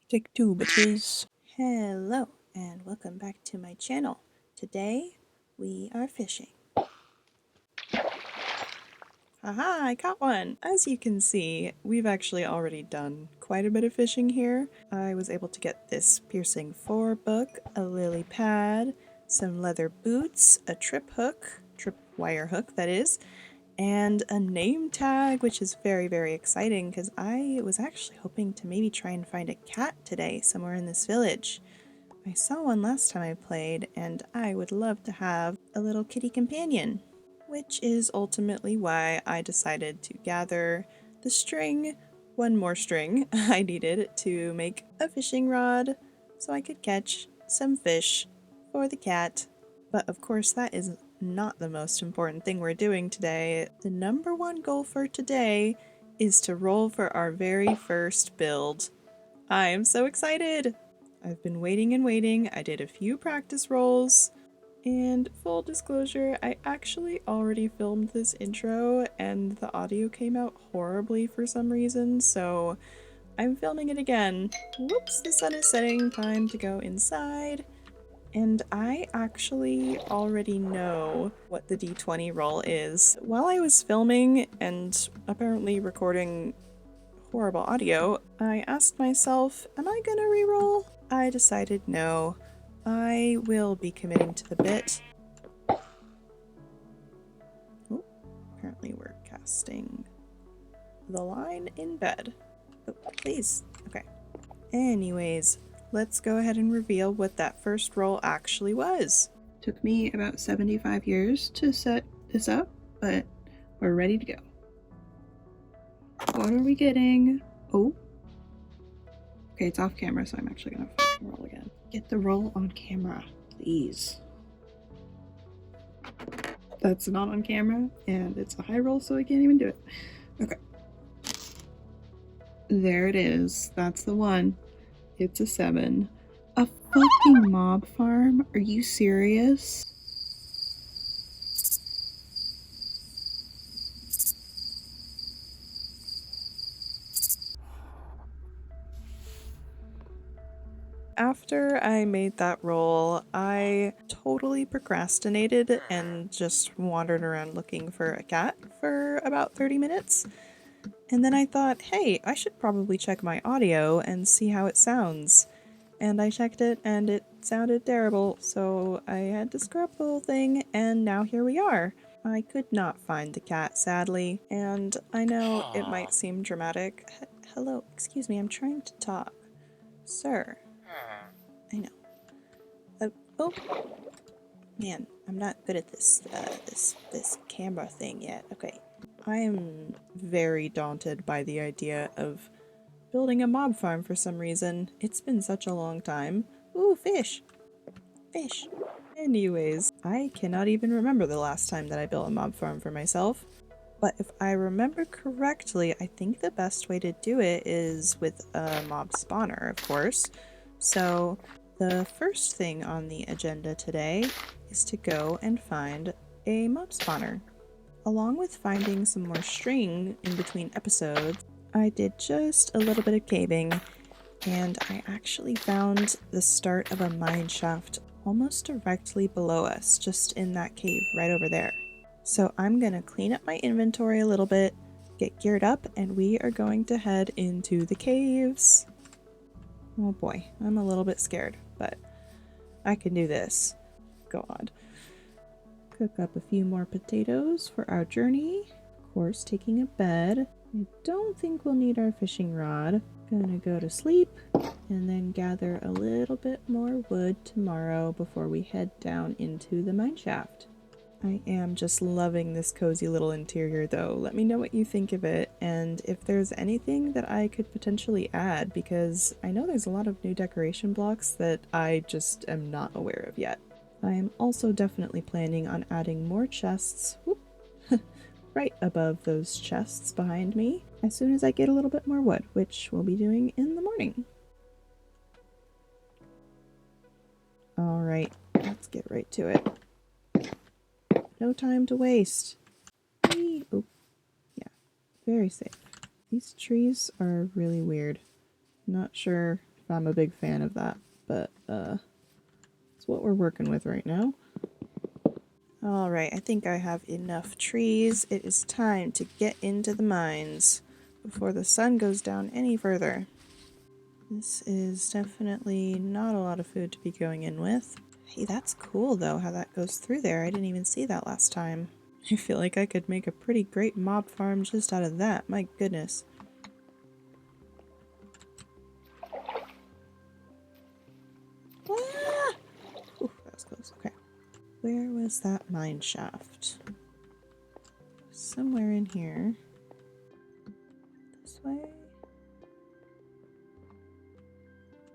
Take two, bitches. Hello, and welcome back to my channel. Today, we are fishing. Haha, I caught one! As you can see, we've actually already done quite a bit of fishing here. I was able to get this piercing 4 book, a lily pad, some leather boots, a trip wire hook that is, and a name tag, which is very, very exciting because I was actually hoping to maybe try and find a cat today somewhere in this village. I saw one last time I played, and I would love to have a little kitty companion, which is ultimately why I decided to gather the string, one more string I needed to make a fishing rod so I could catch some fish for the cat. But of course that is not the most important thing we're doing today. The number one goal for today is to roll for our very first build. I am so excited! I've been waiting and waiting. I did a few practice rolls, and full disclosure, I actually already filmed this intro and the audio came out horribly for some reason, so I'm filming it again. Whoops, the sun is setting, time to go inside. And I actually already know what the D20 roll is. While I was filming and apparently recording horrible audio, I asked myself, am I gonna reroll? I decided no. I will be committing to the bit. Oh, apparently we're casting the line in bed. Oh, please. Okay. Anyways, let's go ahead and reveal what that first roll actually was. Took me about 75 years to set this up, but we're ready to go. What are we getting? Oh. Okay, it's off camera, so I'm actually gonna fucking roll again. Get the roll on camera, please. That's not on camera, and it's a high roll, so I can't even do it. Okay. There it is. That's the one. It's a 7. A fucking mob farm? Are you serious? After I made that roll, I totally procrastinated and just wandered around looking for a cat for about 30 minutes. And then I thought, hey, I should probably check my audio and see how it sounds. And I checked it and it sounded terrible, so I had to scrap the whole thing, and now here we are. I could not find the cat, sadly, and I know it might seem dramatic. Hello, excuse me, I'm trying to talk. Sir. I know. Oh, man, I'm not good at this camera thing yet. Okay. I am very daunted by the idea of building a mob farm for some reason. It's been such a long time. Ooh, fish! Fish! Anyways, I cannot even remember the last time that I built a mob farm for myself. But if I remember correctly, I think the best way to do it is with a mob spawner, of course. So the first thing on the agenda today is to go and find a mob spawner. Along with finding some more string in between episodes, I did just a little bit of caving, and I actually found the start of a mine shaft almost directly below us, just in that cave right over there. So I'm gonna clean up my inventory a little bit, get geared up, and we are going to head into the caves. Oh boy, I'm a little bit scared, but I can do this. God. Cook up a few more potatoes for our journey. Of course, taking a bed. I don't think we'll need our fishing rod. Gonna go to sleep and then gather a little bit more wood tomorrow before we head down into the mine shaft. I am just loving this cozy little interior though. Let me know what you think of it and if there's anything that I could potentially add, because I know there's a lot of new decoration blocks that I just am not aware of yet. I am also definitely planning on adding more chests right above those chests behind me as soon as I get a little bit more wood, which we'll be doing in the morning. Alright, let's get right to it. No time to waste. Oh, yeah, very safe. These trees are really weird. Not sure I'm a big fan of that, but it's what we're working with right now. Alright, I think I have enough trees. It is time to get into the mines before the sun goes down any further. This is definitely not a lot of food to be going in with. Hey, that's cool though, how that goes through there. I didn't even see that last time. I feel like I could make a pretty great mob farm just out of that. My goodness. Ah! Ooh, that was close. Okay. Where was that mine shaft? Somewhere in here. This way?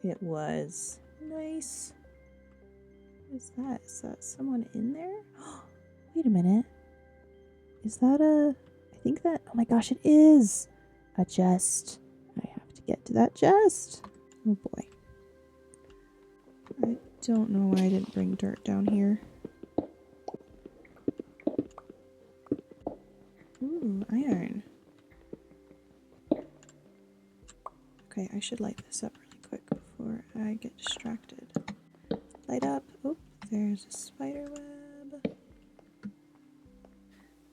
It was. Nice. What is that? Is that someone in there? Wait a minute. Is that a... I think that... Oh my gosh, it is! A chest. I have to get to that chest. Oh boy. I don't know why I didn't bring dirt down here. Ooh, iron. Okay, I should light this up really quick before I get distracted. Light up. Oh, there's a spider web.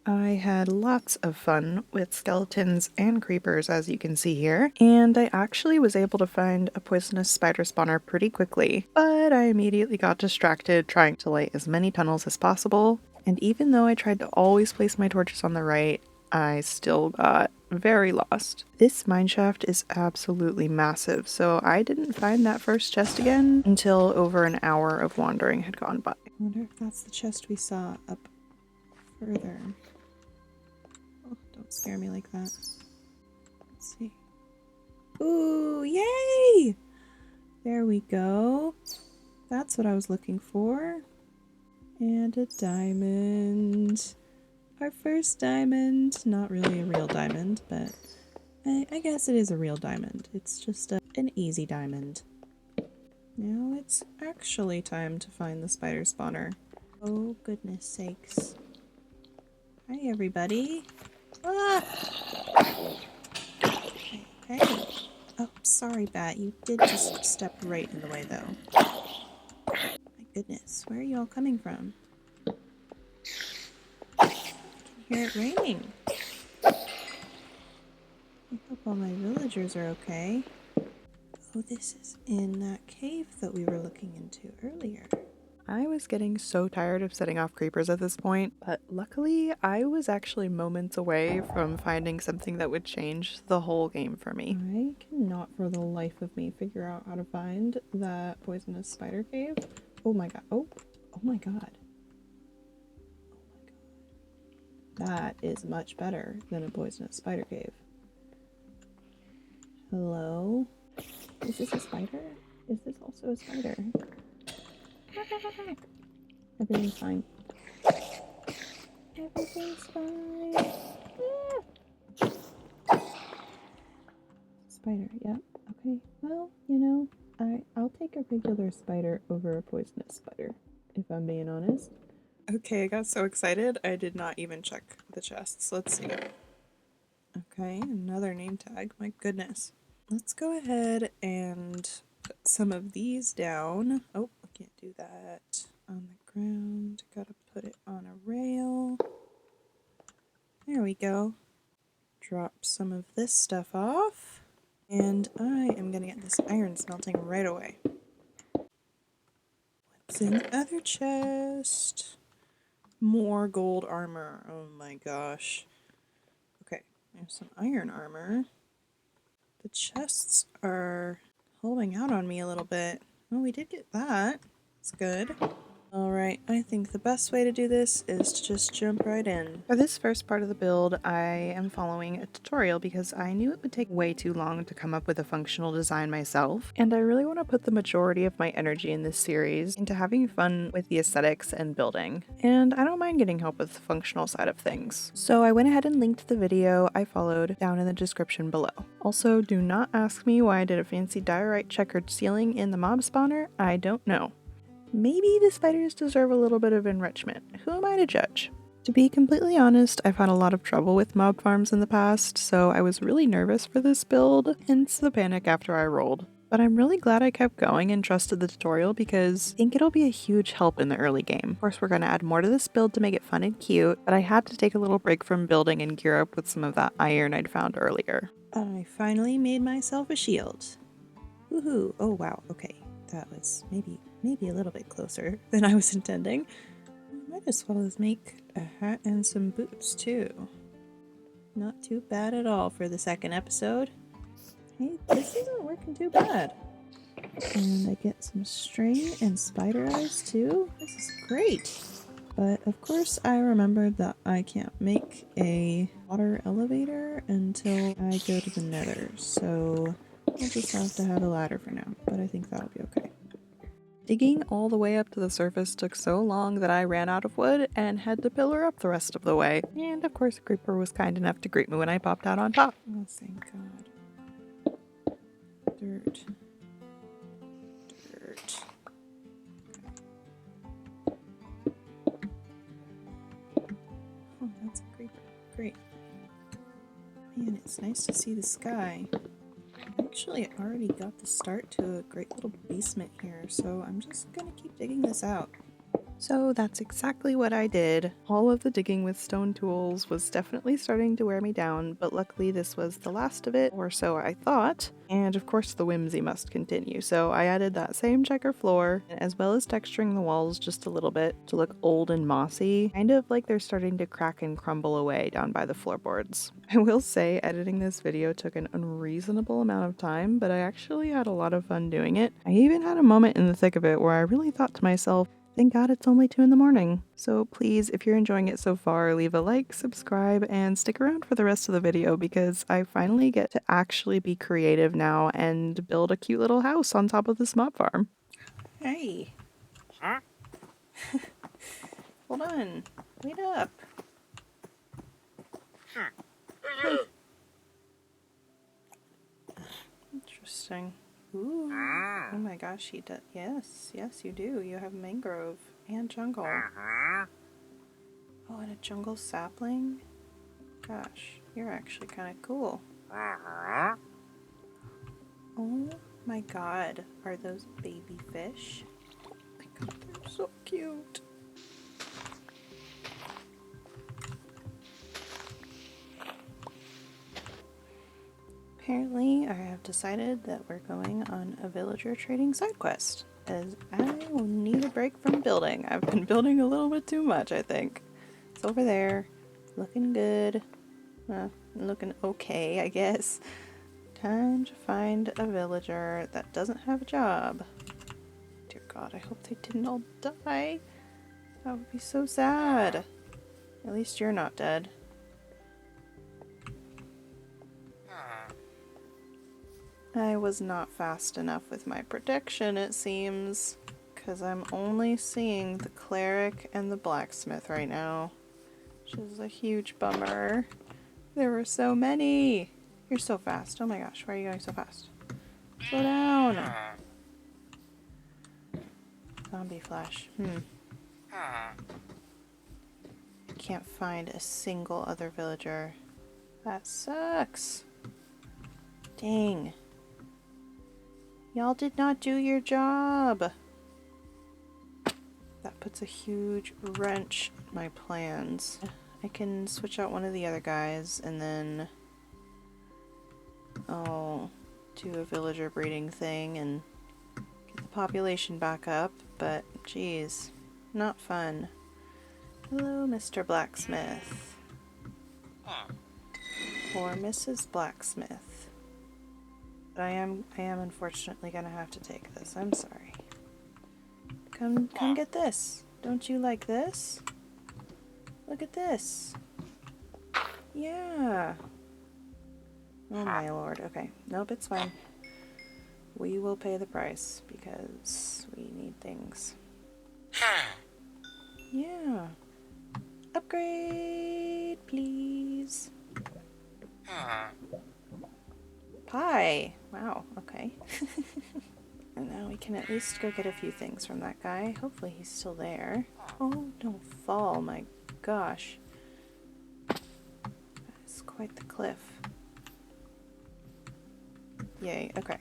I had lots of fun with skeletons and creepers, as you can see here, and I actually was able to find a poisonous spider spawner pretty quickly, but I immediately got distracted trying to light as many tunnels as possible, and even though I tried to always place my torches on the right, I still got very lost. This mineshaft is absolutely massive, so I didn't find that first chest again until over an hour of wandering had gone by. I wonder if that's the chest we saw up further. Oh, don't scare me like that. Let's see. Ooh, yay! There we go. That's what I was looking for. And a diamond. Our first diamond. Not really a real diamond, but I guess it is a real diamond. It's just an easy diamond. Now it's actually time to find the spider spawner. Oh, goodness sakes. Hi, everybody. Ah! Okay. Oh, sorry, Bat. You did just step right in the way, though. My goodness. Where are you all coming from? I can hear it raining. I hope all my villagers are okay. Oh, this is in that cave that we were looking into earlier. I was getting so tired of setting off creepers at this point, but luckily I was actually moments away from finding something that would change the whole game for me. I cannot for the life of me figure out how to find that poisonous spider cave. Oh my god. Oh my god. That is much better than a poisonous spider cave. Hello? Is this a spider? Is this also a spider? Everything's fine. Everything's fine. Ah. Spider, yep. Okay, well, you know, I'll take a regular spider over a poisonous spider, if I'm being honest. Okay, I got so excited, I did not even check the chests. Let's see. Okay, another name tag. My goodness. Let's go ahead and put some of these down. Oh, I can't do that on the ground. Gotta put it on a rail. There we go. Drop some of this stuff off. And I am gonna get this iron smelting right away. What's in the other chest? More gold armor. Oh my gosh. Okay, there's some iron armor. The chests are holding out on me a little bit. Oh, we did get that. That's good. Alright, I think the best way to do this is to just jump right in. For this first part of the build, I am following a tutorial because I knew it would take way too long to come up with a functional design myself, and I really want to put the majority of my energy in this series into having fun with the aesthetics and building, and I don't mind getting help with the functional side of things. So I went ahead and linked the video I followed down in the description below. Also, do not ask me why I did a fancy diorite checkered ceiling in the mob spawner. I don't know. Maybe the spiders deserve a little bit of enrichment. Who am I to judge? To be completely honest, I've had a lot of trouble with mob farms in the past, so I was really nervous for this build, hence the panic after I rolled. But I'm really glad I kept going and trusted the tutorial because I think it'll be a huge help in the early game. Of course, we're going to add more to this build to make it fun and cute, but I had to take a little break from building and gear up with some of that iron I'd found earlier. I finally made myself a shield. Woohoo! Oh wow, okay. That was maybe a little bit closer than I was intending. Might as well make a hat and some boots too. Not too bad at all for the second episode. Hey, this isn't working too bad. And I get some string and spider eyes too. This is great. But of course I remembered that I can't make a water elevator until I go to the nether. So I'll just have to have a ladder for now, but I think that'll be okay. Digging all the way up to the surface took so long that I ran out of wood and had to pillar up the rest of the way. And of course a creeper was kind enough to greet me when I popped out on top. Oh, thank God. Dirt. Oh, that's a creeper. Great. Man, it's nice to see the sky. I actually already got the start to a great little basement here, so I'm just gonna keep digging this out. So that's exactly what I did. All of the digging with stone tools was definitely starting to wear me down, but luckily this was the last of it, or so I thought. And of course the whimsy must continue, so I added that same checker floor, as well as texturing the walls just a little bit to look old and mossy, kind of like they're starting to crack and crumble away down by the floorboards. I will say editing this video took an unreasonable amount of time, but I actually had a lot of fun doing it. I even had a moment in the thick of it where I really thought to myself, thank God it's only 2 in the morning. So please, if you're enjoying it so far, leave a like, subscribe, and stick around for the rest of the video because I finally get to actually be creative now and build a cute little house on top of this mob farm. Hey. Huh? Hold on. Wait up. Hey. Interesting. Ooh. Oh my gosh, he does. Yes, you do. You have mangrove and jungle. Oh, and a jungle sapling? Gosh, you're actually kind of cool. Oh my God, are those baby fish? Oh my God, they're so cute. Apparently, I have decided that we're going on a villager trading side quest, as I will need a break from building. I've been building a little bit too much, I think. It's over there, looking good, looking okay, I guess. Time to find a villager that doesn't have a job. Dear God, I hope they didn't all die. That would be so sad. At least you're not dead. I was not fast enough with my protection, it seems, because I'm only seeing the cleric and the blacksmith right now, which is a huge bummer. There were so many. You're so fast. Oh my gosh, why are you going so fast? Slow down. Zombie flash. Can't find a single other villager. That sucks. Dang. Y'all did not do your job. That puts a huge wrench in my plans. I can switch out one of the other guys and then I'll do a villager breeding thing and get the population back up, but geez, not fun. Hello, Mr. Blacksmith. Or Mrs. Blacksmith. I am unfortunately gonna have to take this. I'm sorry. Come get this. Don't you like this? Look at this. Yeah. Oh my lord. Okay. Nope, it's fine. We will pay the price because we need things. Yeah. Upgrade, please. Pie. Wow, okay. And now we can at least go get a few things from that guy. Hopefully he's still there. Oh, don't fall, my gosh. That is quite the cliff. Yay, okay.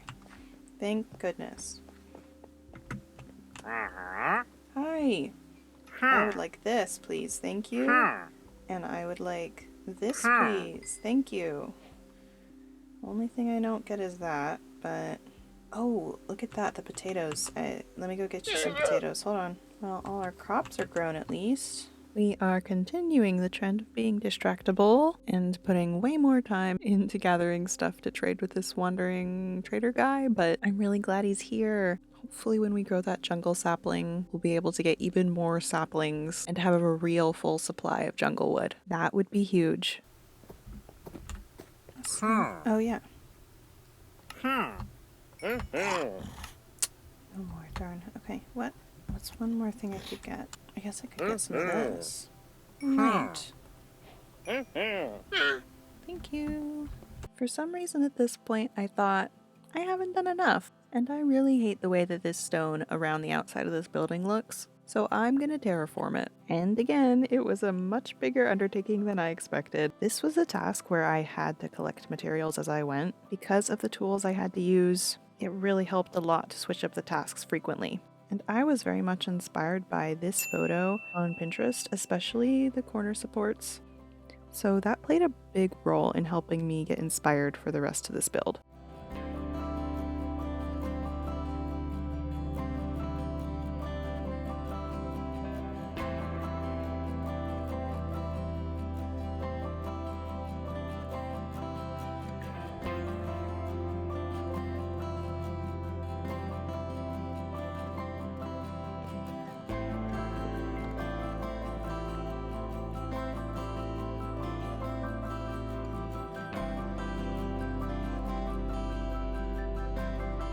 Thank goodness. Hi. I would like this, please. Thank you. And I would like this, please. Thank you. Only thing I don't get is that, but... Oh, look at that, the potatoes. Let me go get you some potatoes. Hold on. Well, all our crops are grown at least. We are continuing the trend of being distractible and putting way more time into gathering stuff to trade with this wandering trader guy, but I'm really glad he's here. Hopefully when we grow that jungle sapling, we'll be able to get even more saplings and have a real full supply of jungle wood. That would be huge. Oh yeah. No more, darn. Okay, what's one more thing I could get? I guess I could get some of this. Right. Thank you. For some reason at this point I thought, I haven't done enough. And I really hate the way that this stone around the outside of this building looks. So I'm gonna terraform it. And again, it was a much bigger undertaking than I expected. This was a task where I had to collect materials as I went. Because of the tools I had to use, it really helped a lot to switch up the tasks frequently. And I was very much inspired by this photo on Pinterest, especially the corner supports. So that played a big role in helping me get inspired for the rest of this build.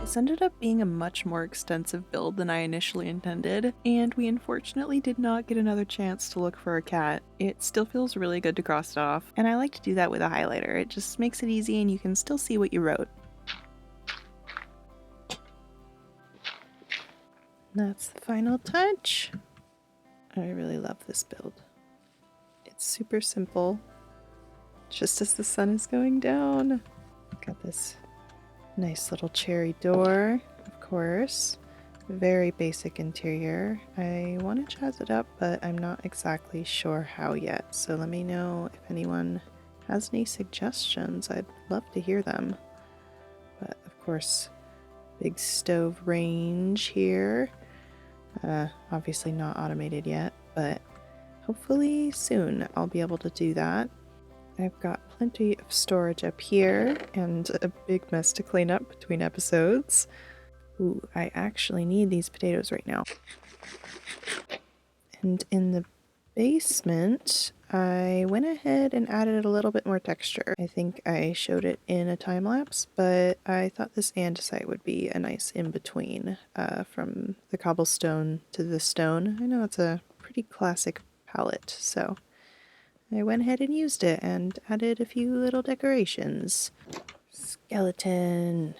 This ended up being a much more extensive build than I initially intended, and we unfortunately did not get another chance to look for a cat. It still feels really good to cross it off, and I like to do that with a highlighter. It just makes it easy and you can still see what you wrote. That's the final touch. I really love this build. It's super simple, just as the sun is going down. Got this nice little cherry door, of course. Very basic interior. I want to jazz it up, but I'm not exactly sure how yet. So let me know if anyone has any suggestions. I'd love to hear them. But of course, big stove range here. Obviously not automated yet, but hopefully soon I'll be able to do that. I've got plenty of storage up here and a big mess to clean up between episodes. Ooh, I actually need these potatoes right now. And in the basement, I went ahead and added a little bit more texture. I think I showed it in a time lapse, but I thought this andesite would be a nice in-between from the cobblestone to the stone. I know it's a pretty classic palette, so I went ahead and used it and added a few little decorations. Skeleton.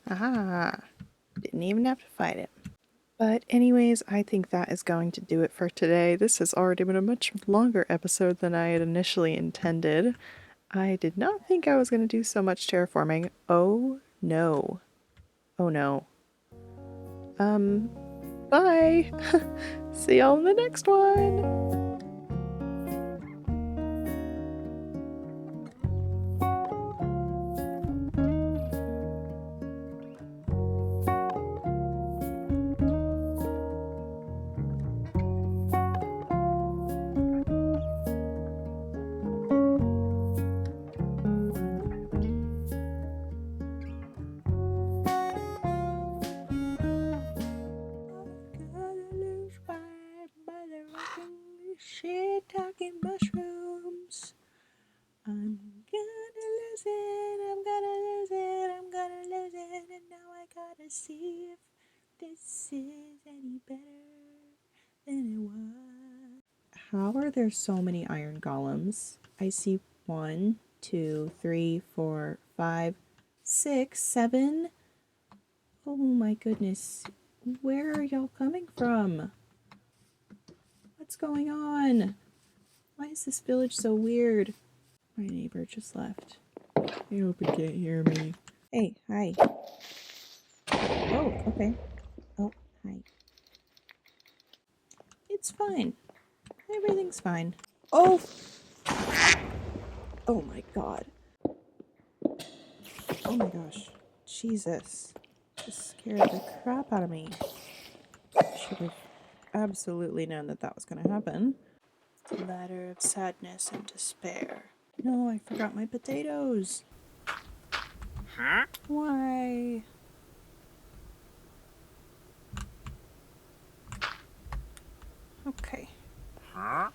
Aha! Didn't even have to fight it. But anyways, I think that is going to do it for today. This has already been a much longer episode than I had initially intended. I did not think I was going to do so much terraforming. Oh no. Oh no. Bye! See y'all in the next one! Shit talking mushrooms. I'm gonna lose it, I'm gonna lose it, I'm gonna lose it, and now I gotta see if this is any better than it was. How are there so many iron golems? I see 1, 2, 3, 4, 5, 6, 7. Oh my goodness. Where are y'all coming from? What's going on? Why is this village so weird? My neighbor just left. I hope it can't hear me. Hey, hi. Oh, okay. Oh, hi. It's fine. Everything's fine. Oh! Oh my god. Oh my gosh. Jesus. Just scared the crap out of me. Should have absolutely known that that was going to happen. Ladder of sadness and despair. No, I forgot my potatoes. Huh? Why? Okay. Huh?